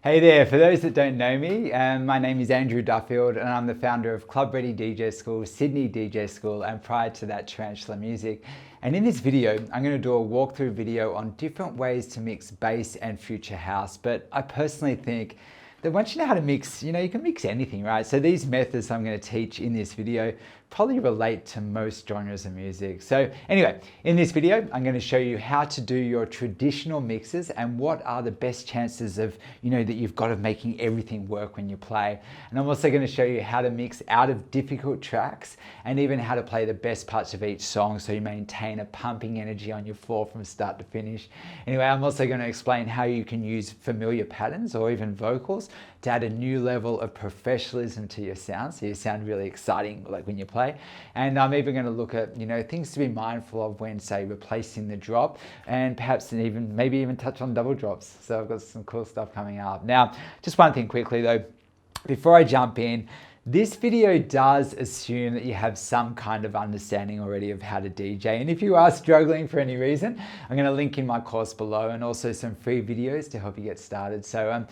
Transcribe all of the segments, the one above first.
Hey there, for those that don't know me, my name is Andrew Duffield and I'm the founder of Club Ready DJ School, Sydney DJ School, and prior to that, Tarantula Music. And in this video, I'm going to do a walkthrough video on different ways to mix bass and future house. But I personally think that once you know how to mix, you can mix anything, right? So these methods I'm going to teach in this video probably relate to most genres of music. So anyway, in this video, I'm going to show you how to do your traditional mixes and what are the best chances of, that you've got of making everything work when you play. And I'm also going to show you how to mix out of difficult tracks and even how to play the best parts of each song so you maintain a pumping energy on your floor from start to finish. Anyway, I'm also going to explain how you can use familiar patterns or even vocals to add a new level of professionalism to your sound, so you sound really exciting like when you play. And I'm even going to look at things to be mindful of when, say, replacing the drop, and perhaps maybe even touch on double drops. So I've got some cool stuff coming up. Now, just one thing quickly though, before I jump in, this video does assume that you have some kind of understanding already of how to DJ. And if you are struggling for any reason, I'm going to link in my course below and also some free videos to help you get started. So I'm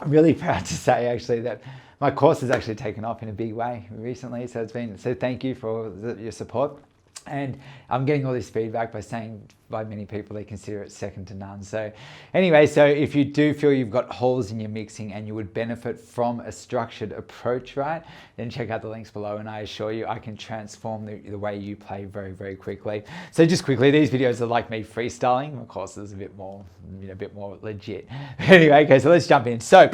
really proud to say actually that my course has actually taken off in a big way recently. So thank you for all your support. And I'm getting all this feedback by many people they consider it second to none. So anyway, so if you do feel you've got holes in your mixing and you would benefit from a structured approach, right, then check out the links below and I assure you I can transform the way you play very, very quickly. So just quickly, these videos are like me freestyling. Of course, it's a bit more legit. Anyway, okay, so let's jump in. So,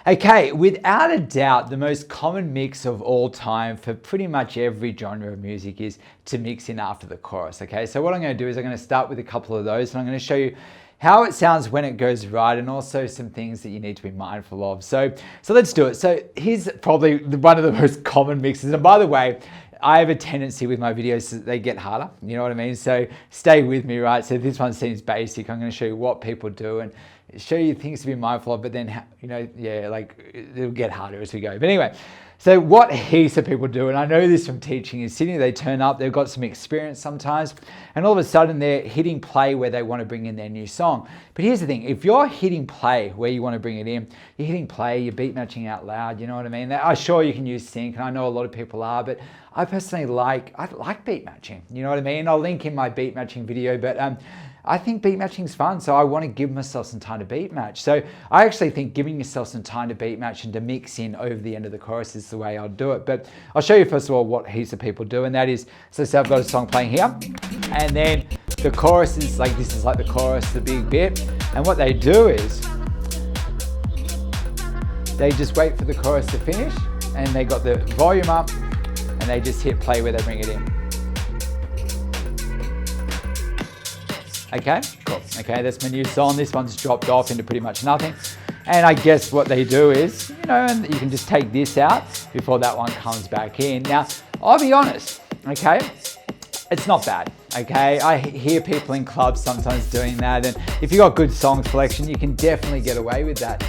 okay, without a doubt, the most common mix of all time for pretty much every genre of music is to mix in after the chorus, okay? So what I'm going to do is I'm going to start with a couple of those and I'm going to show you how it sounds when it goes right and also some things that you need to be mindful of. So let's do it. So here's probably one of the most common mixes. And by the way, I have a tendency with my videos that they get harder, you know what I mean? So stay with me, right? So this one seems basic. I'm going to show you what people do and show you things to be mindful of, but then, it'll get harder as we go. But anyway, so what heaps of people do, and I know this from teaching in Sydney, they turn up, they've got some experience sometimes, and all of a sudden they're hitting play where they want to bring in their new song. But here's the thing, if you're hitting play where you want to bring it in, you're hitting play, you're beat matching out loud, you know what I mean? I'm sure you can use sync, and I know a lot of people are, but I personally like beat matching, you know what I mean? I'll link in my beat matching video, but I think beat matching is fun, so I want to give myself some time to beat match. So I actually think giving yourself some time to beat match and to mix in over the end of the chorus is the way I'll do it. But I'll show you first of all what heaps of people do, and that is, so say I've got a song playing here, and then the chorus is like, this is like the chorus, the big bit, and what they do is they just wait for the chorus to finish, and they got the volume up, and they just hit play where they bring it in. Okay, cool. Okay, that's my new song. This one's dropped off into pretty much nothing. And I guess what they do is, and you can just take this out before that one comes back in. Now, I'll be honest, okay, it's not bad, okay? I hear people in clubs sometimes doing that, and if you've got good song selection, you can definitely get away with that.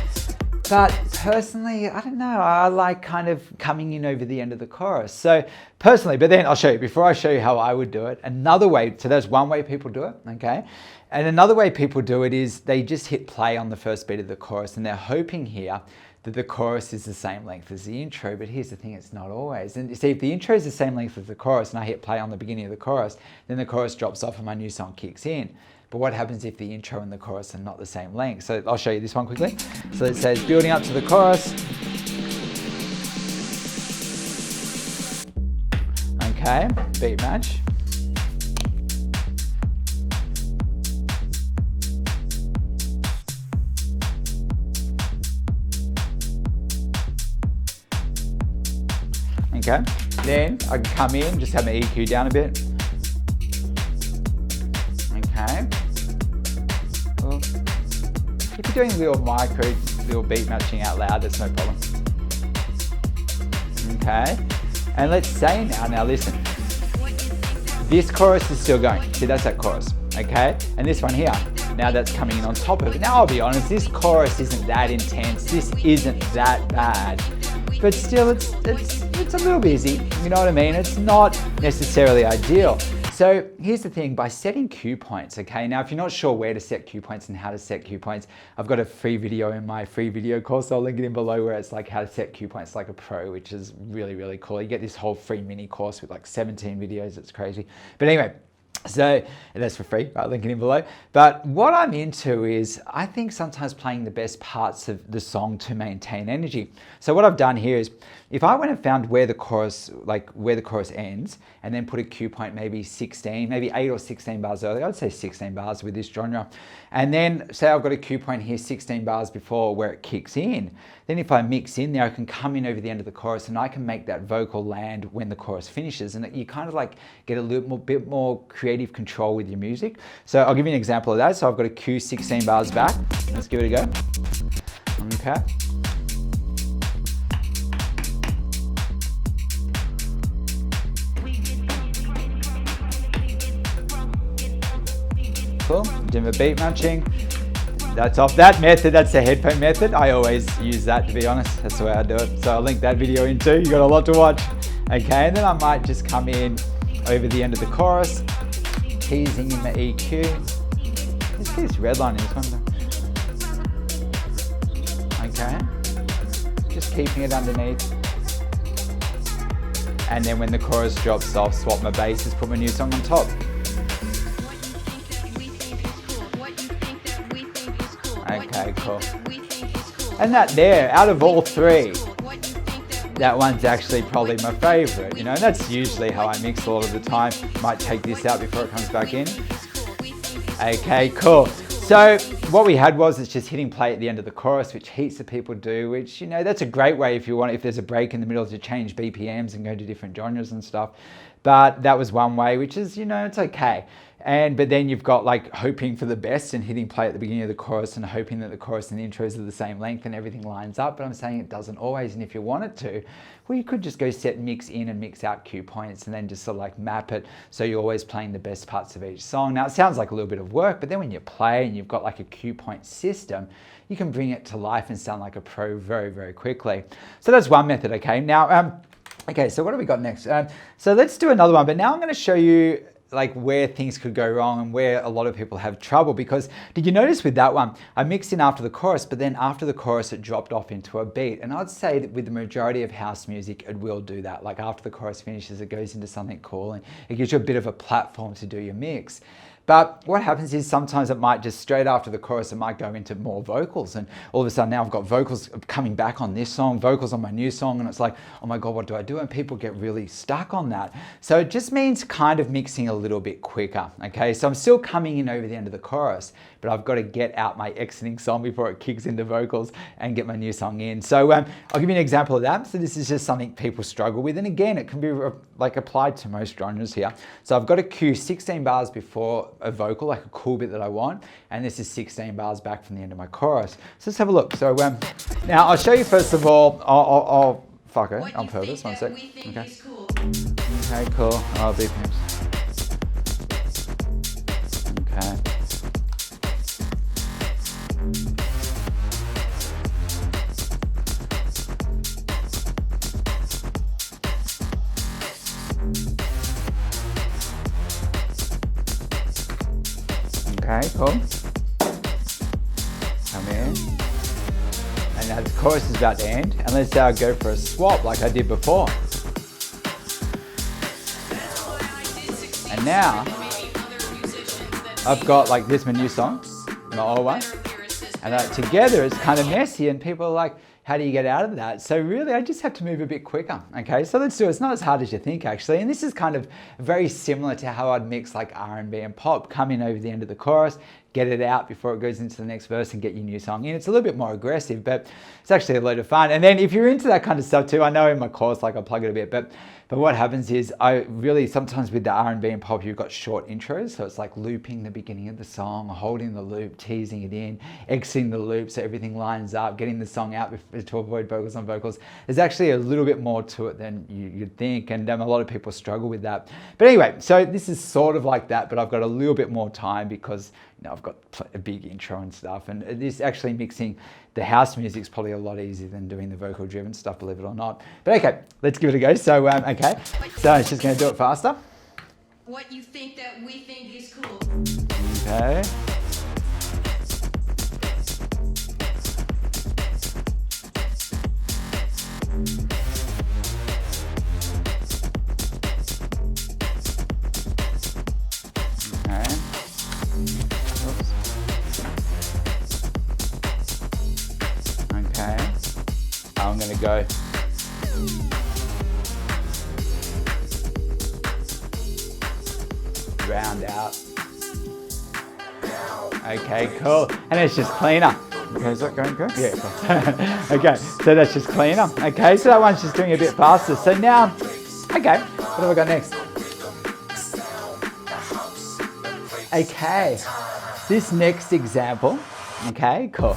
But personally, I don't know, I like kind of coming in over the end of the chorus. So personally, but then I'll show you, before I show you how I would do it, another way, so that's one way people do it, okay? And another way people do it is they just hit play on the first beat of the chorus and they're hoping here that the chorus is the same length as the intro, but here's the thing, it's not always. And you see, if the intro is the same length as the chorus and I hit play on the beginning of the chorus, then the chorus drops off and my new song kicks in. But what happens if the intro and the chorus are not the same length? So I'll show you this one quickly. So it says, building up to the chorus. Okay, beat match. Okay, then I can come in, just have my EQ down a bit. Okay. Well, if you're doing little beat matching out loud, that's no problem. Okay. And let's say now listen. This chorus is still going. See, that's that chorus. Okay. And this one here, now that's coming in on top of it. Now I'll be honest, this chorus isn't that intense. This isn't that bad. But still, it's a little busy. You know what I mean? It's not necessarily ideal. So here's the thing, by setting cue points, okay, now if you're not sure where to set cue points and how to set cue points, I've got a free video in my free video course, I'll link it in below, where it's like how to set cue points like a pro, which is really, really cool. You get this whole free mini course with like 17 videos, it's crazy. But anyway, so that's for free, I'll link it in below. But what I'm into is, I think sometimes playing the best parts of the song to maintain energy. So what I've done here is, if I went and found where the chorus ends, and then put a cue point maybe 16, maybe 8 or 16 bars early, I'd say 16 bars with this genre. And then say I've got a cue point here 16 bars before where it kicks in. Then if I mix in there, I can come in over the end of the chorus and I can make that vocal land when the chorus finishes. And you kind of like get a little bit more creative control with your music. So I'll give you an example of that. So I've got a cue 16 bars back. Let's give it a go. Okay. Cool. Doing the beat matching. That's off that method. That's the headphone method. I always use that, to be honest. That's the way I do it. So I'll link that video in too. You got a lot to watch. Okay, and then I might just come in over the end of the chorus, teasing in the EQ. Let's get this red line in this one. Okay, just keeping it underneath. And then when the chorus drops off, swap my basses, put my new song on top. Okay, cool. And that there, out of all three, that one's actually probably my favorite, you know, and that's usually how I mix a lot of the time. Might take this out before it comes back in. Okay, cool. So what we had was, it's just hitting play at the end of the chorus, which heaps of people do, which, you know, that's a great way if you want, if there's a break in the middle, to change BPMs and go to different genres and stuff. But that was one way, which is, you know, it's okay. But then you've got like hoping for the best and hitting play at the beginning of the chorus and hoping that the chorus and the intros are the same length and everything lines up. But I'm saying it doesn't always. And if you want it to, well, you could just go set mix in and mix out cue points and then just sort of like map it so you're always playing the best parts of each song. Now it sounds like a little bit of work, but then when you play and you've got like a cue point system, you can bring it to life and sound like a pro very, very quickly. So that's one method, okay? Now, okay, so what do we got next? So let's do another one, but now I'm gonna show you like where things could go wrong and where a lot of people have trouble. Because did you notice with that one, I mixed in after the chorus, but then after the chorus it dropped off into a beat. And I'd say that with the majority of house music, it will do that. Like after the chorus finishes, it goes into something cool and it gives you a bit of a platform to do your mix. But what happens is sometimes it might just straight after the chorus, it might go into more vocals. And all of a sudden now I've got vocals coming back on this song, vocals on my new song. And it's like, oh my God, what do I do? And people get really stuck on that. So it just means kind of mixing a little bit quicker. Okay, so I'm still coming in over the end of the chorus, but I've got to get out my exiting song before it kicks into vocals and get my new song in. So I'll give you an example of that. So this is just something people struggle with. And again, it can be like applied to most genres here. So I've got to cue 16 bars before a vocal, like a cool bit that I want, and this is 16 bars back from the end of my chorus. So let's have a look. So now I'll show you first of all, I'll fuck it on purpose, one sec. Okay. Cool. Okay, cool. Oh, BPMs. Okay. Okay, cool. Come in. And now the chorus is about to end. And let's go for a swap like I did before. And now I've got like this, my new song, my old one. And together it's kind of messy and people are like, how do you get out of that? So really, I just have to move a bit quicker. Okay, so let's do it. It's not as hard as you think, actually. And this is kind of very similar to how I'd mix like R&B and pop. Come in over the end of the chorus, get it out before it goes into the next verse and get your new song in. It's a little bit more aggressive, but it's actually a load of fun. And then if you're into that kind of stuff too, I know in my course, like I plug it a bit, but what happens is I really, sometimes with the R&B and pop, you've got short intros. So it's like looping the beginning of the song, holding the loop, teasing it in, exiting the loop so everything lines up, getting the song out to avoid vocals on vocals. There's actually a little bit more to it than you'd think. And a lot of people struggle with that. But anyway, so this is sort of like that, but I've got a little bit more time because, you know, I've got a big intro and stuff. And this actually mixing the house music is probably a lot easier than doing the vocal driven stuff, believe it or not. But okay, let's give it a go. So, okay, so it's just going to do it faster. what you think that we think is cool. Okay. Okay. I'm going to go. Round out. Okay, cool. And it's just cleaner. Okay, is that going good? Yeah. Okay, so that's just cleaner. Okay, so that one's just doing a bit faster. So now, okay, what have I got next? Okay, this next example. Okay, cool.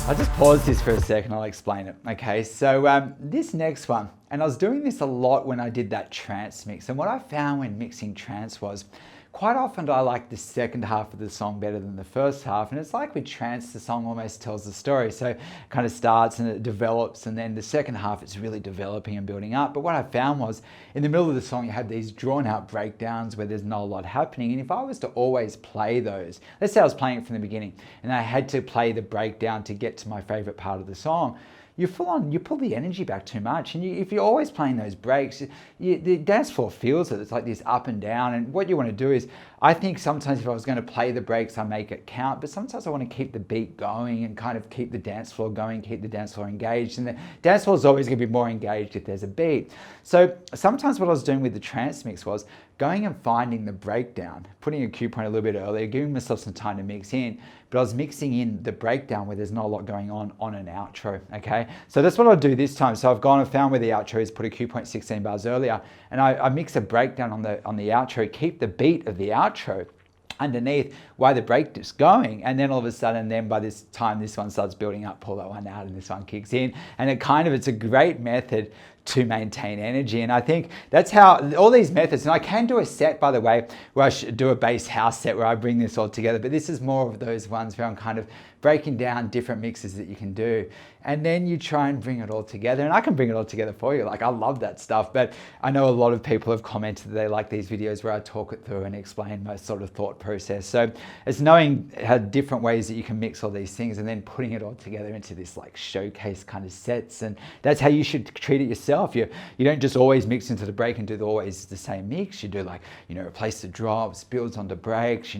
I'll just pause this for a second, I'll explain it. Okay, so this next one, and I was doing this a lot when I did that trance mix, and what I found when mixing trance was, quite often I like the second half of the song better than the first half, and it's like with trance, the song almost tells the story. So it kind of starts and it develops, and then the second half it's really developing and building up. But what I found was, in the middle of the song, you have these drawn out breakdowns where there's not a lot happening, and if I was to always play those, let's say I was playing it from the beginning, and I had to play the breakdown to get to my favorite part of the song, you pull the energy back too much. And if you're always playing those breaks, the dance floor feels it. It's like this up and down. And what you want to do is, I think sometimes if I was going to play the breaks, I make it count. But sometimes I want to keep the beat going and kind of keep the dance floor going, keep the dance floor engaged. And the dance floor is always going to be more engaged if there's a beat. So sometimes what I was doing with the trance mix was going and finding the breakdown, putting a cue point a little bit earlier, giving myself some time to mix in. But I was mixing in the breakdown where there's not a lot going on an outro, okay? So that's what I'll do this time. So I've gone and found where the outro is, put a cue point 16 bars earlier, and I mix a breakdown on the outro, keep the beat of the outro underneath while the break is going, and then all of a sudden, then by this time this one starts building up, pull that one out and this one kicks in, and it's a great method to maintain energy. And I think that's how all these methods, and I can do a set, by the way, where I should do a bass house set where I bring this all together, but this is more of those ones where I'm kind of breaking down different mixes that you can do, and then you try and bring it all together. And I can bring it all together for you. Like, I love that stuff, but I know a lot of people have commented that they like these videos where I talk it through and explain my sort of thought process. So it's knowing how different ways that you can mix all these things and then putting it all together into this like showcase kind of sets. And that's how you should treat it yourself. You don't just always mix into the break and do always the same mix. You do, like, replace the drops, builds onto breaks,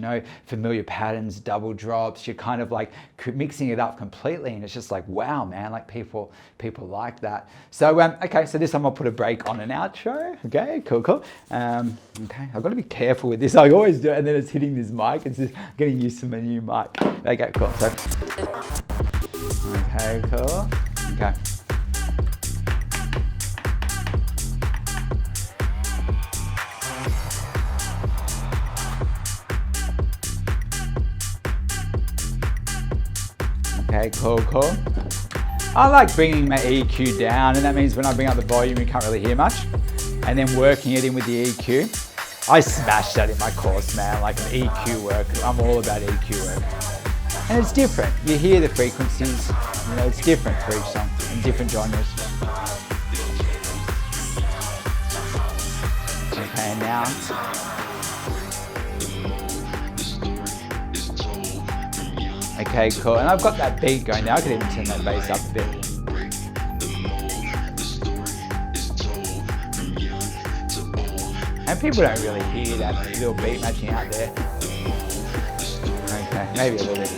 familiar patterns, double drops. You're kind of like mixing it up completely, and it's just like, wow, man, like people like that. So okay, so this time I'll put a break on an outro. Okay, cool. Okay, I've got to be careful with this. I always do it, and then it's hitting this mic. It's just getting used to my new mic. Okay, cool. So okay, cool. Okay. Okay, cool. I like bringing my EQ down, and that means when I bring up the volume, you can't really hear much. And then working it in with the EQ. I smash that in my course, man, like an EQ work. I'm all about EQ work. And it's different. You hear the frequencies, it's different for each song in different genres. Okay, now. Okay, cool. And I've got that beat going now. I can even turn that bass up a bit. And people don't really hear that little beat matching out there. Okay, maybe a little bit.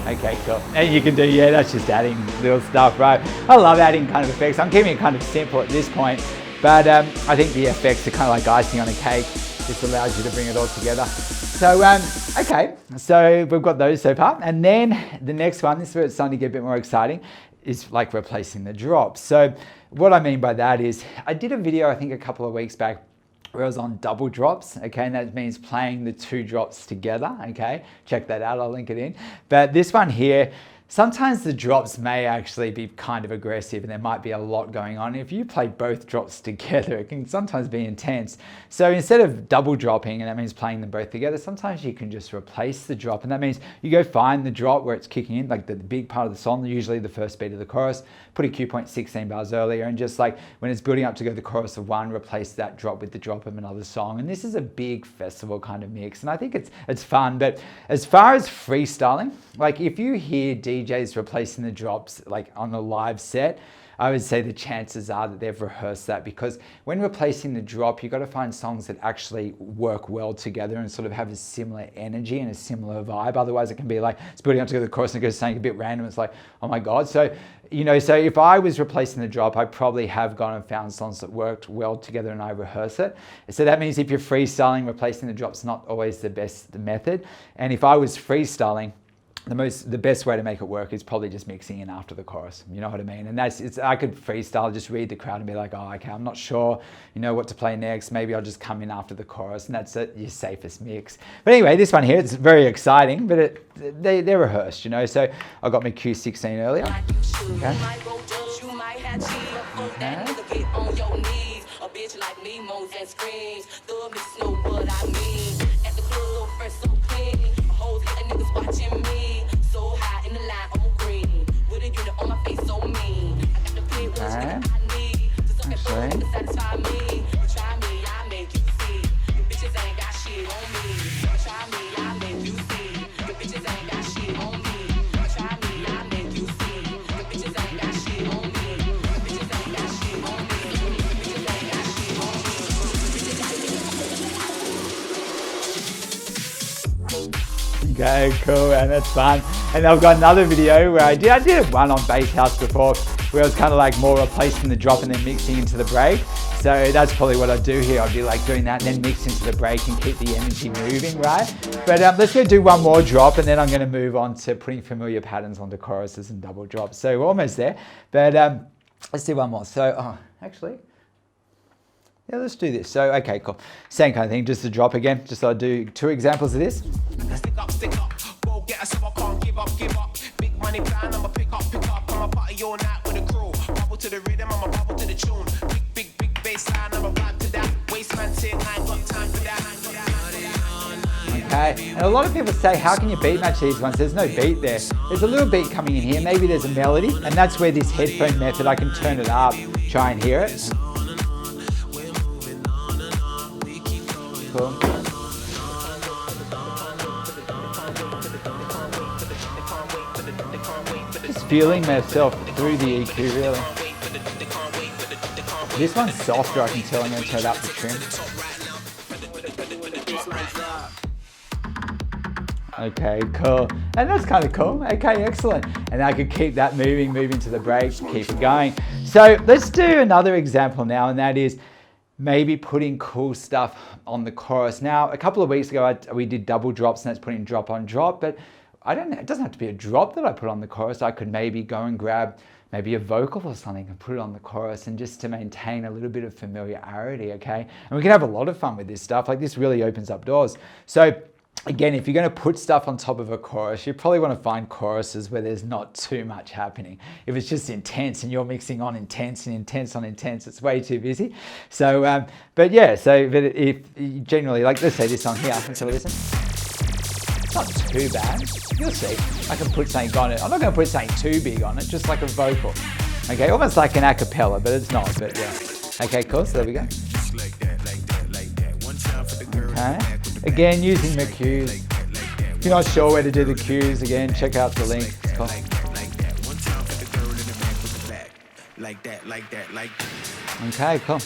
Okay, cool. And you can do, that's just adding little stuff, right? I love adding kind of effects. I'm keeping it kind of simple at this point, but I think the effects are kind of like icing on a cake. This allows you to bring it all together. So, okay, so we've got those so far. And then the next one, this is where it's starting to get a bit more exciting, is like replacing the drops. So what I mean by that is, I did a video, I think a couple of weeks back, where I was on double drops, okay, and that means playing the two drops together, okay? Check that out, I'll link it in. But this one here, sometimes the drops may actually be kind of aggressive and there might be a lot going on. If you play both drops together, it can sometimes be intense. So instead of double dropping, and that means playing them both together, sometimes you can just replace the drop. And that means you go find the drop where it's kicking in, like the big part of the song, usually the first beat of the chorus, put a cue point 16 bars earlier, and just like when it's building up to go the chorus of one, replace that drop with the drop of another song. And this is a big festival kind of mix, and I think it's fun. But as far as freestyling, like if you hear DJs replacing the drops like on a live set, I would say the chances are that they've rehearsed that, because when replacing the drop, you've got to find songs that actually work well together and sort of have a similar energy and a similar vibe. Otherwise it can be like it's building up to the chorus and it goes something a bit random. It's like, oh my God. So, so if I was replacing the drop, I probably have gone and found songs that worked well together and I rehearse it. So that means if you're freestyling, replacing the drop's not always the best method. And if I was freestyling, the best way to make it work is probably just mixing in after the chorus. You know what I mean? And I could freestyle, just read the crowd and be like, oh, okay, I'm not sure, what to play next. Maybe I'll just come in after the chorus, and that's your safest mix. But anyway, this one here, it's very exciting, but they're rehearsed, So I got my cue 16 earlier. Okay. Okay, cool, and that's fun. And I've got another video where I did one on Bass House before, where I was kind of like more replacing the drop and then mixing into the break. So that's probably what I'd do here. I'd be like doing that and then mix into the break and keep the energy moving, right? But let's go do one more drop, and then I'm going to move on to putting familiar patterns onto choruses and double drops. So we're almost there, but let's do one more. So, yeah, let's do this. So, okay, cool. Same kind of thing, just a drop again. Just I'll do 2 examples of this. Stick up. Go get us, I can't give up. Big money plan, I'ma pick up. I'ma party all night with a crew. Bubble to the rhythm, I'ma bubble to the tune. Big bass line, I'ma vibe to that. Waistman saying I ain't got time for that. Okay, and a lot of people say, how can you beat match these ones? There's no beat there. There's a little beat coming in here. Maybe there's a melody, and that's where this headphone method, I can turn it up, try and hear it. Cool. Just feeling myself through the EQ, really. This one's softer, I can tell. I'm going to turn it up the trim. Okay, cool. And that's kind of cool. Okay, excellent. And I could keep that moving to the break, keep it going. So let's do another example now, and that is maybe putting cool stuff on the chorus. Now, a couple of weeks ago, we did double drops, and that's putting drop on drop, but it doesn't have to be a drop that I put on the chorus. I could maybe go and grab maybe a vocal or something and put it on the chorus, and just to maintain a little bit of familiarity, okay? And we can have a lot of fun with this stuff. Like, this really opens up doors. So again, if you're going to put stuff on top of a chorus, you probably want to find choruses where there's not too much happening. If it's just intense and you're mixing on intense and intense on intense, it's way too busy. So, but if generally, like, let's say this on here, let's have a listen. It's not too bad. You'll see. I can put something on it. I'm not going to put something too big on it, just like a vocal. Okay, almost like an a cappella, but it's not, but yeah. Okay, cool, so there we go. Okay. Again, using the cues. If you're not sure where to do the cues, again, check out the link. Cool. Okay, cool.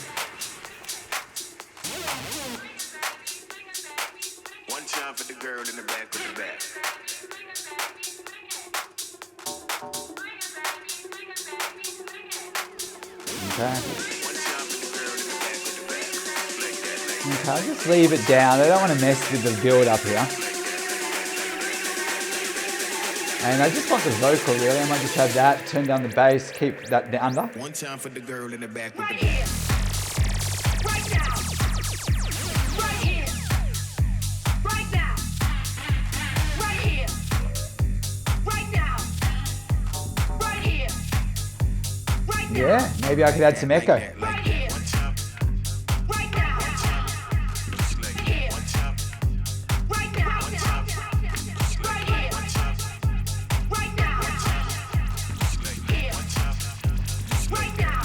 One time for the girl in the back with the back. Okay. Okay, just leave it down. I don't want to mess with the build up here. And I just want the vocal, really. I might just have that, turn down the bass, keep that under. One time for the girl in the back with the back. Right now. Right here. Right now. Right here. Right now. Yeah, maybe I could add some echo. right here, right now, here, right now, right here, right now, here, right now,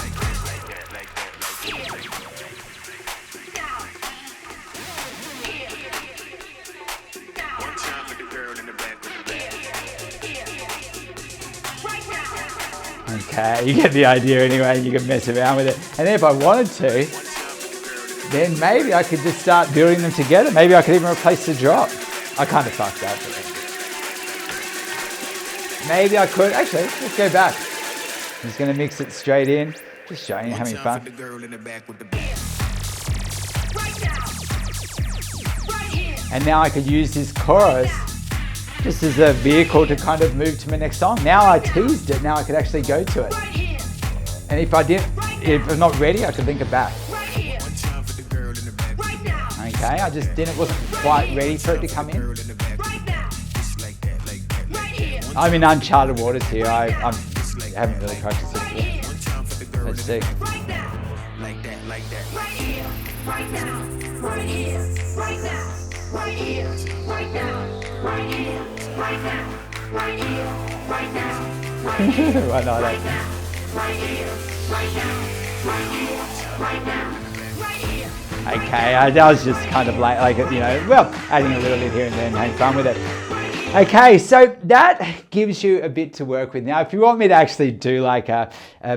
Okay, you get the idea anyway, you can mess around with it. And then if I wanted to, then maybe I could just start building them together. Maybe I could even replace the drop. I kind of fucked up. Maybe I could. Actually, let's go back. I'm just going to mix it straight in. Just showing you having fun. And now I could use this chorus just as a vehicle to kind of move to my next song. Now I teased it, now I could actually go to it. And if I'm not ready, I could link it back. Okay, I just wasn't quite ready for it to come in. I'm in uncharted waters here. I haven't really practiced it before. Let's see. right now, right here, right now, right here, right now, right here, right now, right here, right now, right here, Why not? right now, right here, right now, right here, right now, right here. Okay, I was just kind of like, well, adding a little bit here and there and having fun with it. Okay, so that gives you a bit to work with. Now, if you want me to actually do like a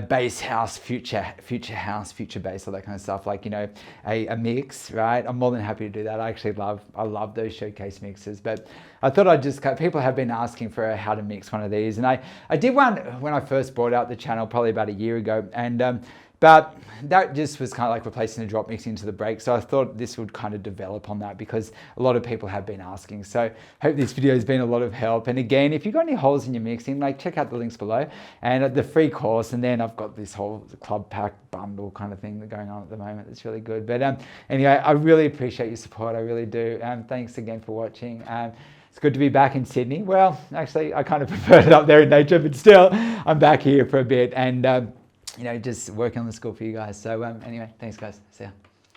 bass house, future house, future bass, all that kind of stuff, like, a mix, right? I'm more than happy to do that. I love those showcase mixes, but I thought people have been asking for how to mix one of these. And I did one when I first brought out the channel, probably about a year ago. And, but that just was kind of like replacing the drop mix into the break. So I thought this would kind of develop on that because a lot of people have been asking. So hope this video has been a lot of help. And again, if you've got any holes in your mixing, like check out the links below and the free course. And then I've got this whole club pack bundle kind of thing that's going on at the moment. It's really good. But anyway, I really appreciate your support. I really do. Thanks again for watching. It's good to be back in Sydney. Well, actually, I kind of preferred it up there in nature, but still, I'm back here for a bit and, just working on the school for you guys. So anyway, thanks guys. See ya.